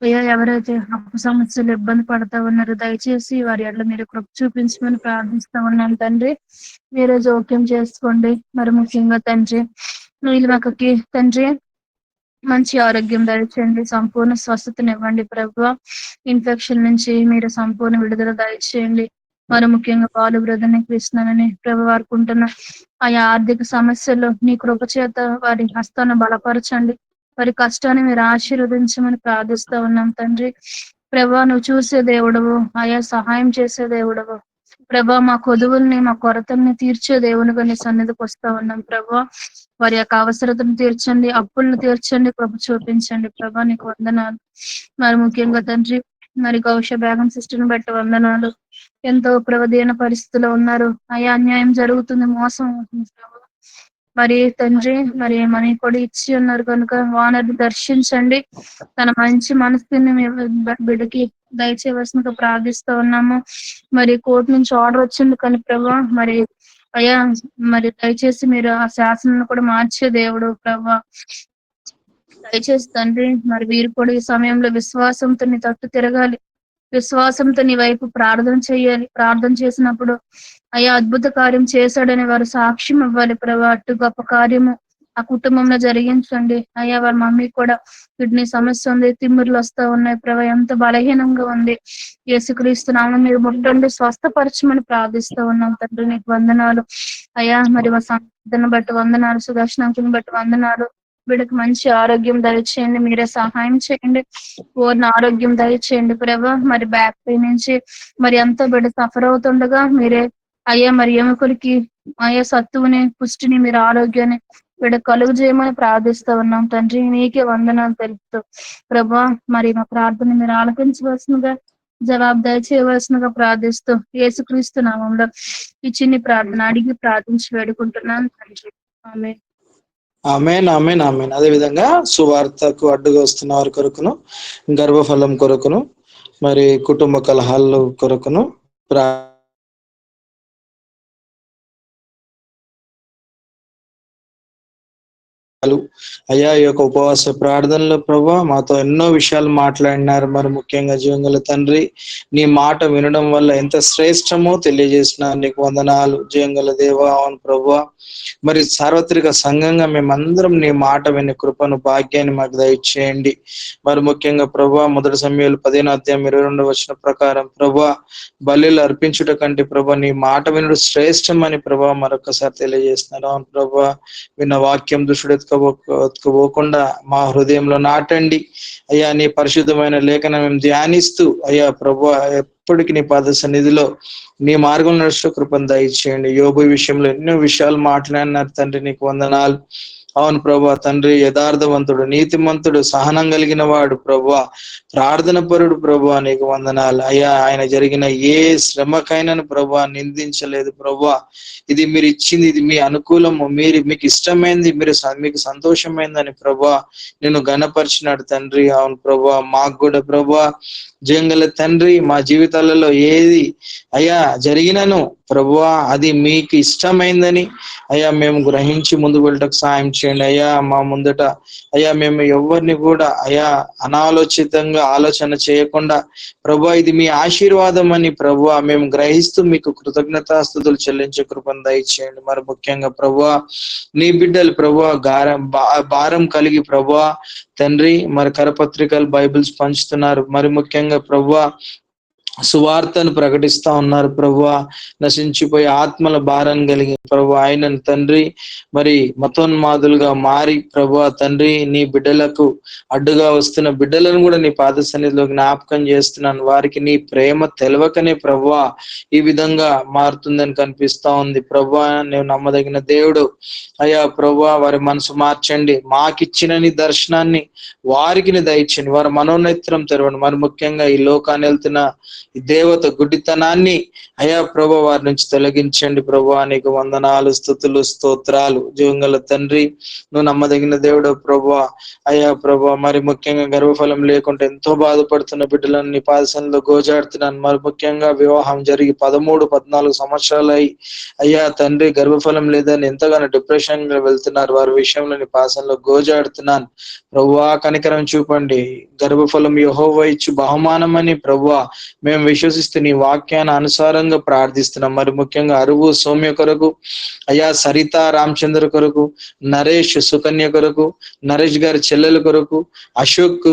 అయ్యా ఎవరైతే అప్పు సమస్యలు ఇబ్బంది పడతా ఉన్నారో దయచేసి వారి ఎట్లా మీరు కృప చూపించమని ప్రార్థిస్తా ఉన్నాను తండ్రి. మీరే జోక్యం చేసుకోండి. మరి ముఖ్యంగా తండ్రి వీళ్ళకి తండ్రి మంచి ఆరోగ్యం దయచేయండి, సంపూర్ణ స్వస్థతనివ్వండి ప్రభువా. ఇన్ఫెక్షన్ నుంచి మీరు సంపూర్ణ విడుదల దయచేయండి. మరి ముఖ్యంగా బాలు బ్రదర్ని కృష్ణని ప్రభు వారికి ఉంటున్న ఆయా ఆర్థిక సమస్యలు నీ కృప చేత వారి హస్తాన్ని బలపరచండి. వారి కష్టాన్ని మీరు ఆశీర్వదించమని ప్రార్థిస్తా ఉన్నాం తండ్రి. ప్రభా నువ్వు చూసే దేవుడవు, ఆయా సహాయం చేసే దేవుడవు ప్రభా. మా కొదువుల్ని మా కొరతల్ని తీర్చే దేవునిగా నీ సన్నిధికి వస్తా ఉన్నాం ప్రభా. వారి యొక్క అవసరతను తీర్చండి, అప్పులను తీర్చండి, కృప చూపించండి ప్రభా. నీకు వందనాలు. మరి ముఖ్యంగా తండ్రి మరి గౌష బేగం సిస్టర్ని బట్టి వందనాలు. ఎంతో ప్రవదీన పరిస్థితిలో ఉన్నారు. అయ్యా అన్యాయం జరుగుతుంది, మోసం అవుతుంది ప్రభా. మరి తండ్రి మరి మనీ కూడా ఇచ్చి ఉన్నారు కనుక వానర్ని దర్శించండి. తన మంచి మనసుని బిడ్డకి దయచేయవలసిందిగా ప్రార్థిస్తూ ఉన్నాము. మరి కోర్టు నుంచి ఆర్డర్ వచ్చింది కానీ ప్రభా మరి అయ్యా మరి దయచేసి మీరు ఆ శాసనాన్ని కూడా మార్చే దేవుడు ప్రభా. దయచేసి తండ్రి మరి వీరు కూడా ఈ సమయంలో విశ్వాసంతో నీ తట్టు తిరగాలి, విశ్వాసంతో నీ వైపు ప్రార్థన చేయాలి. ప్రార్థన చేసినప్పుడు అయ్యా అద్భుత కార్యం చేశాడని వారు సాక్ష్యం ఇవ్వాలి ప్రభా. అటు గొప్ప కార్యము ఆ కుటుంబంలో జరిగించండి. అయ్యా వారి మమ్మీ కూడా కిడ్నీ సమస్య ఉంది, తిమ్మిర్లు వస్తా ఉన్నాయి ప్రభా. ఎంత బలహీనంగా ఉంది. యేసుక్రీస్తు నామమున మీరు ముట్టండి, స్వస్థపరచమని ప్రార్థిస్తూ ఉన్నాం తండ్రి. నీకు వందనాలు అయ్యా. మరి మా సంఘటన బట్టి వందనాలు, సుదర్శనంకుని బట్టి వందనాలు. వీడికి మంచి ఆరోగ్యం దయచేయండి, మీరే సహాయం చేయండి. పూర్ణ ఆరోగ్యం దయచేయండి ప్రభా. మరి బ్యాక్ పెయిన్ నుంచి మరి ఎంతో బిడ్డ సఫర్ అవుతుండగా మీరే అయ్యా మరి ఎముకలకి అయ్యా సత్తువుని పుష్టిని మీరు ఆరోగ్యాన్ని వీడ కలుగు చేయమని ప్రార్థిస్తూ ఉన్నాం తండ్రి. నీకే వందనాలు తెలుపుతూ ప్రభా మరి మా ప్రార్థన మీరు ఆలకించవలసిందిగా జవాబు దయచేయవలసిందిగా ప్రార్థిస్తూ యేసుక్రీస్తు నామంలో ఈ చిన్ని ప్రార్థన అడిగి ప్రార్థించి వేడుకుంటున్నాను తండ్రి. ఆమేన్. ఆమేన్, ఆమేన్, ఆమేన్. అదే విధంగా సువార్తకు అడ్డుగా వస్తున్న వారి కొరకును, గర్భఫలం కొరకును, మరి కుటుంబ కలహాల కొరకును అయ్యా ఈ యొక్క ఉపవాస ప్రార్థనలో ప్రభా మాతో ఎన్నో విషయాలు మాట్లాడినారు. మరి ముఖ్యంగా జీవంగల తండ్రి నీ మాట వినడం వల్ల ఎంత శ్రేష్టమో తెలియజేసిన నీకు వందనాలు. జీవంగల దేవా అవును ప్రభా. మరి సార్వత్రిక సంఘంగా మేమందరం నీ మాట వినే కృపను భాగ్యాన్ని మాకు దయచేయండి. మరి ముఖ్యంగా ప్రభా 1 సమూయేలు 15:22 ప్రకారం ప్రభా బలులు అర్పించుట కంటే ప్రభా నీ మాట వినుడు శ్రేష్టం అని ప్రభా మరొకసారి తెలియజేస్తున్నారు. అవును ప్రభా విన్న వాక్యం దుష్టుడెత్తుకోకుండా మా హృదయంలో నాటండి అయ్యా. నీ పరిశుద్ధమైన లేఖనం మేము ధ్యానిస్తూ అయ్యా ప్రభా ఎప్పటికీ నీ పాద సన్నిధిలో నీ మార్గం నడుస్తూ కృపను దయచేయండి. యోబు విషయంలో ఎన్నో విషయాలు మాట్లాడినారు తండ్రి. నీకు వందనాలు. అవును ప్రభా తండ్రి యథార్థవంతుడు, నీతిమంతుడు, సహనం కలిగిన వాడు ప్రభా, ప్రార్థన పరుడు ప్రభా. నీకు వందనాలు అయ్యా. ఆయన జరిగిన ఏ శ్రమకైనాను ప్రభా నిందించలేదు ప్రభా. ఇది మీరు ఇచ్చింది, ఇది మీ అనుకూలము, మీకు ఇష్టమైంది, మీకు సంతోషమైందని ప్రభా నేను ఘనపరిచినాడు తండ్రి. అవును ప్రభా మాకు కూడా ప్రభా జంగల తండ్రి మా జీవితాలలో ఏది అయ్యా జరిగినను ప్రభువా అది మీకు ఇష్టమైందని అయ్యా మేము గ్రహించి ముందు వెళ్ళటకు సాయం చేయండి అయ్యా. మా ముందట అయ్యా మేము ఎవరిని కూడా అయ్యా అనాలోచితంగా ఆలోచన చేయకుండా ప్రభువా ఇది మీ ఆశీర్వాదం అని ప్రభువా మేము గ్రహిస్తూ మీకు కృతజ్ఞతాస్తుతులు చెల్లించే కృపను దయచేయండి. మరి ముఖ్యంగా ప్రభువా నీ బిడ్డలు ప్రభువా భారం కలిగి ప్రభువా తండ్రి మరి కరపత్రికలు బైబిల్స్ పంచుతున్నారు. మరి ముఖ్యంగా ప్రభువా సువార్తను ప్రకటిస్తా ఉన్నారు ప్రభువా. నశించిపోయే ఆత్మల భారం కలిగి ప్రభు ఆయనను తండ్రి మరి మతోన్మాదులుగా మారి ప్రభువా తండ్రి నీ బిడ్డలకు అడ్డుగా వస్తున్న బిడ్డలను కూడా నీ పాద సన్నిధిలో జ్ఞాపకం చేస్తున్నాను. వారికి నీ ప్రేమ తెలవకనే ప్రభువా ఈ విధంగా మారుతుందని కనిపిస్తా ఉంది. ప్రభువా నువ్వు నమ్మదగిన దేవుడు అయ్యా. ప్రభువా వారి మనసు మార్చండి, మాకిచ్చిన నీ దర్శనాన్ని వారికి దయచండి, వారి మనోనేత్రం తెరవండి. మరి ముఖ్యంగా ఈ లోకాన్ని వెళ్తున్న ఈ దేవత గుడ్డితనాన్ని అయ్యా ప్రభు వారి నుంచి తొలగించండి. ప్రభు నీకు వందనాలు, స్తుతులు, స్తోత్రాలు. జీవంగల తండ్రి నువ్వు నమ్మదగిన దేవుడు ప్రభు. అయ్యా ప్రభు మరి ముఖ్యంగా గర్భఫలం లేకుండా ఎంతో బాధపడుతున్న బిడ్డలను నీ పాదసంలో గోజాడుతున్నాను. మరి ముఖ్యంగా వివాహం జరిగి 13-14 సంవత్సరాలు అయ్యా తండ్రి గర్భఫలం లేదని ఎంతగానో డిప్రెషన్ లో వెళ్తున్నారు. వారి విషయంలో నీ పాదసంలో గోజాడుతున్నాను. ప్రభువా కనికరం చూపండి. గర్భఫలం యెహోవా ఇచ్చు బహుమానం అని ప్రభువా మేము విశ్వసిస్తూ నీ వాక్యాన్ని అనుసారంగా ప్రార్థిస్తున్నాం. మరి ముఖ్యంగా అరువు సౌమ్య కొరకు అయ్యా, సరిత రామచంద్ర కొరకు, నరేష్ సుకన్య కొరకు, నరేష్ గారి చెల్లెల కొరకు, అశోక్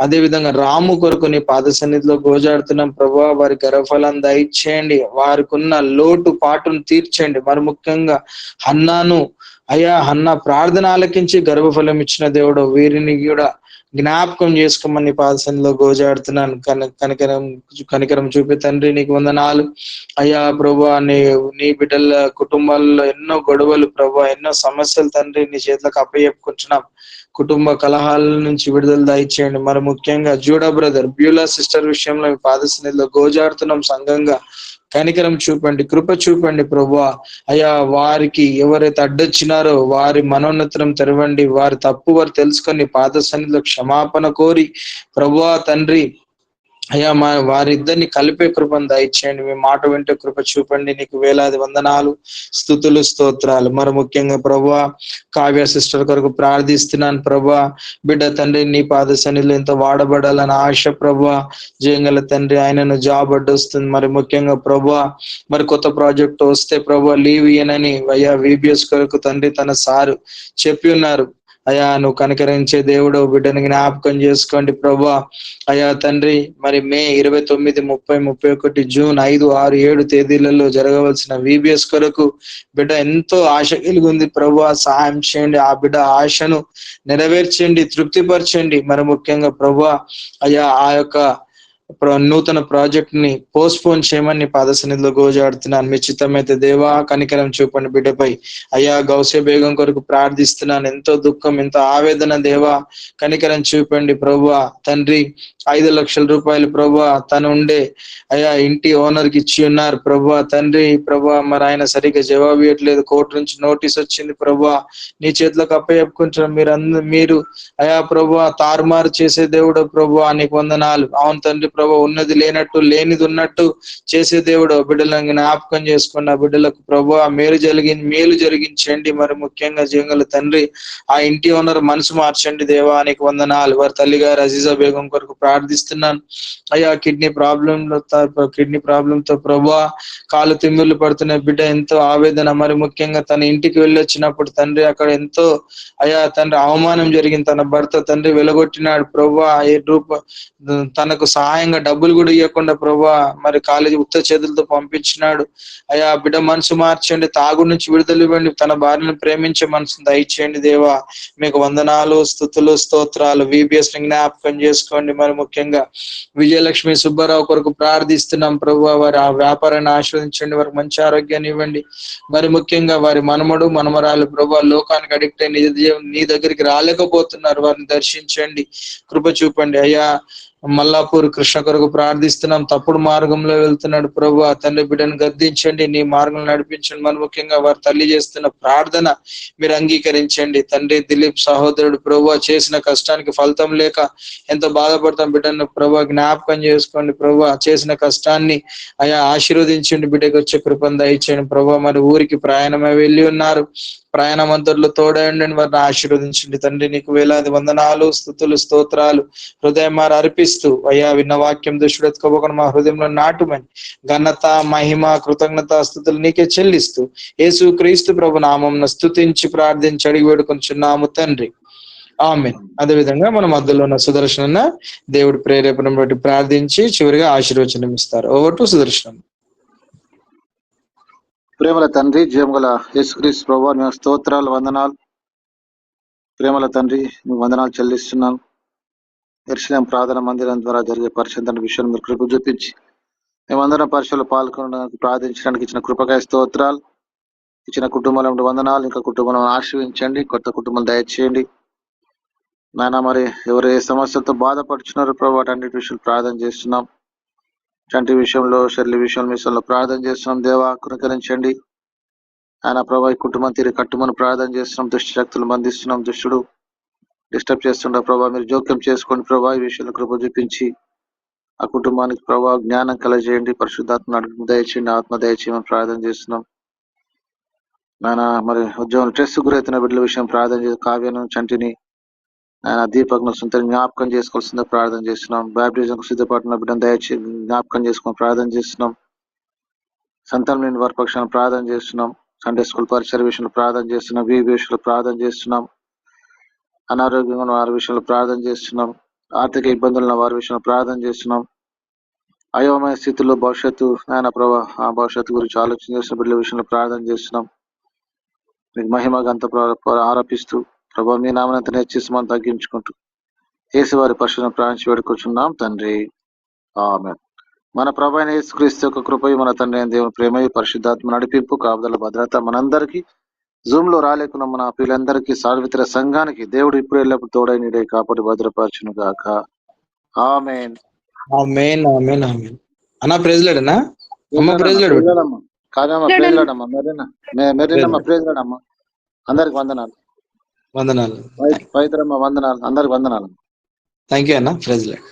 అదే విధంగా రాము కొరకు నీ పాద సన్నిధిలో గోజాడుతున్నాం. ప్రభువా వారి గర్భఫలాన్ని దయచేయండి, వారికి ఉన్న లోటు పాటును తీర్చండి. మరి ముఖ్యంగా హన్నాను అయ్యా, హన్నా ప్రార్థన ఆలకించి గర్భఫలం ఇచ్చిన దేవుడు వీరిని కూడా జ్ఞాపకం చేసుకోమని పాదసంలో గోజాడుతున్నాను. కనికరం చూపే తండ్రి నీకు వందనాలు అయ్యా. ప్రభువా నీ బిడ్డల కుటుంబాల్లో ఎన్నో గొడవలు ప్రభువా, ఎన్నో సమస్యలు తండ్రి నీ చేతులకు అప్పచెప్పుకుంటున్నాం. కుటుంబ కలహాల నుంచి విడుదల దయచేయండి. మరి ముఖ్యంగా జూడా బ్రదర్, బ్యూలా సిస్టర్ విషయంలో పాదసన్నిధిలో గోజాడుతున్నాం. సంఘంగా కనికరం చూపండి, కృప చూపండి ప్రభువా. అయ్యా వారికి ఎవరైతే అడ్డొచ్చినారో వారి మనోన్నతం తెరవండి. వారి తప్పు వారు తెలుసుకొని పాద సన్నిధిలో క్షమాపణ కోరి ప్రభువా తండ్రి అయ్యా వారిద్దరిని కలిపే కృపను దయచేయండి. మీ మాట వింటే కృప చూపండి. నీకు వేలాది వందనాలు, స్తుతులు, స్తోత్రాలు. మరి ముఖ్యంగా ప్రభువా కావ్య సిస్టర్ కొరకు ప్రార్థిస్తున్నాను. ప్రభువా బిడ్డ తండ్రి నీ పాద సన్నిధిలో ఎంతో వాడబడాలని ఆశ ప్రభువా. జయంగల తండ్రి ఆయనను జాబ్ అడ్డొస్తుంది. మరి ముఖ్యంగా ప్రభువా మరి కొత్త ప్రాజెక్ట్ వస్తే ప్రభువా లీవ్ ఇయ్యనని అయ్యా VBS కొరకు తండ్రి తన సారు చెప్పి ఉన్నారు. అయ్యా నువ్వు కనికరించే దేవుడు, బిడ్డని జ్ఞాపకం చేసుకోండి ప్రభువా. అయ్యా తండ్రి మరి మే 29, 30, 31, జూన్ 5, 6, 7 తేదీలలో జరగవలసిన VBS కొరకు బిడ్డ ఎంతో ఆశ కలిగి ఉంది ప్రభువా. సహాయం చేయండి, ఆ బిడ్డ ఆశను నెరవేర్చండి, తృప్తిపరచండి. మరి ముఖ్యంగా ప్రభువా అయ్యా ఆ యొక్క నూతన ప్రాజెక్ట్ ని పోస్ట్పోన్ చేయమని పాద సన్నిధిలో గోజాడుతున్నాను. మీ చిత్తమైతే దేవా కనికరం చూపండి బిడ్డపై. అయ్యా గౌసే బేగం కొరకు ప్రార్థిస్తున్నాను. ఎంతో దుఃఖం, ఎంతో ఆవేదన దేవా, కనికరం చూపండి ప్రభువా. తండ్రి 5 లక్షల రూపాయలు ప్రభువా తను ఉండే అయ్యా ఇంటి ఓనర్ కి ఇచ్చి ఉన్నారు ప్రభువా. తండ్రి ప్రభువా మరి ఆయన సరిగ్గా జవాబు ఇవ్వట్లేదు. కోర్టు నుంచి నోటీస్ వచ్చింది ప్రభువా. నీ చేతులకు అప్పచెప్పుకుంటున్నాం. మీరు అయ్యా ప్రభువా తారుమారు చేసే దేవుడు ప్రభువా, నీకు వందనాలు. అవును తండ్రి ప్రభువా, ఉన్నది లేనట్టు లేనిది ఉన్నట్టు చేసే దేవుడు. బిడ్డలను జ్ఞాపకం చేసుకున్న బిడ్డలకు ప్రభువా మేలు జరిగించండి. మరి ముఖ్యంగా జీవంగల తండ్రి ఆ ఇంటి ఓనర్ మనసు మార్చండి దేవా, నీకు వందనాలు. వారి తల్లి గారు అజీజా బేగం కొరకు ప్రార్థిస్తున్నాను. అయ్యా కిడ్నీ ప్రాబ్లంతో ప్రభువా కాలు తిమ్మిర్లు పడుతున్న బిడ్డ ఎంతో ఆవేదన. మరి ముఖ్యంగా తన ఇంటికి వెళ్ళి వచ్చినప్పుడు తండ్రి అక్కడ ఎంతో అయ్యా తండ్రి అవమానం జరిగింది. తన భర్త తండ్రి వెలగొట్టినాడు ప్రభువా. తనకు సహాయంగా డబ్బులు కూడా ఇవ్వకుండా ప్రభువా మరి కాలేజీ ఉత్త చేతులతో పంపించినాడు. అయ్యా బిడ్డ మనసు మార్చండి, తాగుడు నుంచి విడుదల ఇవ్వండి, తన భార్యను ప్రేమించే మనసును దయచేయండి దేవా. మీకు వందనాలు, స్తుతులు, స్తోత్రాలు. VBS ని జ్ఞాపకం చేసుకోండి. మరి ముఖ్యంగా విజయలక్ష్మి సుబ్బారావు కొరకు ప్రార్థిస్తున్నాం ప్రభువా. వారి ఆ వ్యాపారాన్ని ఆశ్రవదించండి, వారికి మంచి ఆరోగ్యాన్ని ఇవ్వండి. మరి ముఖ్యంగా వారి మనమడు మనమరాలు ప్రభువా లోకానికి అడిక్ట్ అయి నీ దగ్గరికి రాలేకపోతున్నారు, వారిని దర్శించండి, కృప చూపండి. అయ్యా మల్లాపూర్ కృష్ణ కొరకు ప్రార్థిస్తున్నాం. తప్పుడు మార్గంలో వెళ్తున్నాడు ప్రభువా. తండ్రి బిడ్డను గద్దించండి, నీ మార్గం నడిపించండి. మరి ముఖ్యంగా వారి తల్లి చేస్తున్న ప్రార్థన మీరు అంగీకరించండి. తండ్రి దిలీప్ సహోదరుడు ప్రభువా చేసిన కష్టానికి ఫలితం లేక ఎంతో బాధపడతాం. బిడ్డను ప్రభువా జ్ఞాపకం చేసుకోండి ప్రభువా. చేసిన కష్టాన్ని అయ్యా ఆశీర్వదించండి, బిడ్డకు వచ్చే కృపను దయచేయండి ప్రభువా. మరి ఊరికి ప్రయాణమై వెళ్ళి ఉన్నారు, ప్రయాణమంతట్లో తోడయండి, వారిని ఆశీర్వదించండి. తండ్రి నీకు వేలాది వందనాలు, స్తుతులు, స్తోత్రాలు. హృదయం మారు అర్పిస్తూ అయ్యా విన్న వాక్యం దుష్టుడు ఎత్తుకోబోకుండా మా హృదయంలో నాటుమని ఘనత, మహిమ, కృతజ్ఞత, స్తుతులు నీకే చెల్లిస్తూ యేసు క్రీస్తు ప్రభు నామమున స్తుతించి ప్రార్థించి అడిగి వేడుకొంచున్నాము తండ్రి, ఆమేన్. అదే విధంగా మన మధ్యలో ఉన్న సుదర్శన దేవుడి ప్రేరేపణ బట్టి ప్రార్థించి చివరిగా ఆశీర్వచనం ఇస్తారు. Over to Sudarshan. ప్రేమల తండ్రి, జీవముగల యేసుక్రీస్తు ప్రభువా, మేము స్తోత్రాలు, వందనాలు. ప్రేమల తండ్రి, మేము వందనాలు చెల్లిస్తున్నాను. యెరూషలేము ప్రార్థన మందిరం ద్వారా జరిగే పరిశుద్ధ విషయాన్ని మీరు కృప చూపించి మేమందరం పరిచయలో పాల్గొనడానికి ప్రార్థించడానికి ఇచ్చిన కృపకాయ స్తోత్రాలు. ఇచ్చిన కుటుంబాలను వందనాలు. ఇంకా కుటుంబాలను ఆశీర్వించండి, కొత్త కుటుంబాలు దయచేయండి నాయన. మరి ఎవరు ఏ సమస్యలతో బాధపడుచున్నారో ప్రభు వాటన్నిటి విషయాలు ప్రార్థన చేస్తున్నాం. చంటి విషయంలో, శరీర విషయంలో ప్రార్థన చేస్తున్నాం. దేవా కృపకరించండి ఆయన. ప్రభు ఈ కుటుంబం తిరిగి కట్టుమని ప్రార్థన చేస్తున్నాం. దుష్ట శక్తులు బంధిస్తున్నాం. దుష్టుడు డిస్టర్బ్ చేస్తుండ ప్రభావ మీరు జోక్యం చేసుకోండి ప్రభావ. ఈ విషయంలో కృప చూపించి ఆ కుటుంబానికి ప్రభావ జ్ఞానం కలగజేయండి. పరిశుద్ధాత్మ నడుపు దయచేయండి, ఆత్మ దయచేయమని ప్రార్థన చేస్తున్నాం నాయన. మరి ఉద్యోగం స్ట్రెస్ గురైతున్న బిడ్డల విషయం ప్రార్థన చేసి కావ్యను, చంటిని ఆయన దీపక్ను సొంత జ్ఞాపకం చేసుకోవాల్సిందో ప్రార్థన చేస్తున్నాం. బ్యాప్టిజంకు సిద్ధపడిన బిడ్డను దయచేసి జ్ఞాపకం చేసుకొని ప్రార్థన చేస్తున్నాం. సంతానం లేని వారి పక్షాన్ని ప్రార్థన చేస్తున్నాం. సండే స్కూల్ పరిసర విషయంలో ప్రార్థన చేస్తున్నాం. వీవి విషయంలో ప్రార్థన చేస్తున్నాం. అనారోగ్యంగా ఉన్న వారి విషయంలో ప్రార్థన చేస్తున్నాం. ఆర్థిక ఇబ్బందులు ఉన్న వారి విషయంలో ప్రార్థన చేస్తున్నాం. అయోమయ స్థితిలో భవిష్యత్తు ఆయన ప్రభా ఆ భవిష్యత్తు గురించి ఆలోచన చేసిన బిడ్డల విషయంలో ప్రార్థన చేస్తున్నాం. మీకు మహిమ గంత ఆరోపిస్తూ ప్రభా మీ నామనంత హెచ్చేసి మనం తగ్గించుకుంటూ యేసు వారి పరిశుభ్రం ప్రార్థించి వేడుకొచ్చున్నాం తండ్రి. ఆమేన్. మన ప్రభు అయిన యేసుక్రీస్తు యొక్క కృపయు, మన తండ్రి అయిన దేవుని ప్రేమయు, పరిశుద్ధాత్మ నడిపింపు, కాపుదల, భద్రత మనందరికీ, జూమ్ లో రాలేకున్న మన పిల్లలందరికీ, సార్వత్రిక సంఘానికి దేవుడు ఇప్పుడు ఎల్లప్పుడు తోడై నీడై కాపాడి భద్రపరచును గాక. ఆమేన్. ఆమేన్. ఆమేన్. ఆమేన్. అన్న ప్రైజ్లాడనా? అమ్మ ప్రైజ్లాడు. ప్రేజ్లాడమ్మా, కాదమ్మా ప్రేజ్లాడమ్మా, మెరీనమ్మ ప్రేజ్లాడమ్మా. అందరికి వందనాలు. వందనాలు. పవిత్రమ్మ వందనాలు. అందరికి వందనాలు. థ్యాంక్ యూ అన్న. ప్రైజ్లాడు.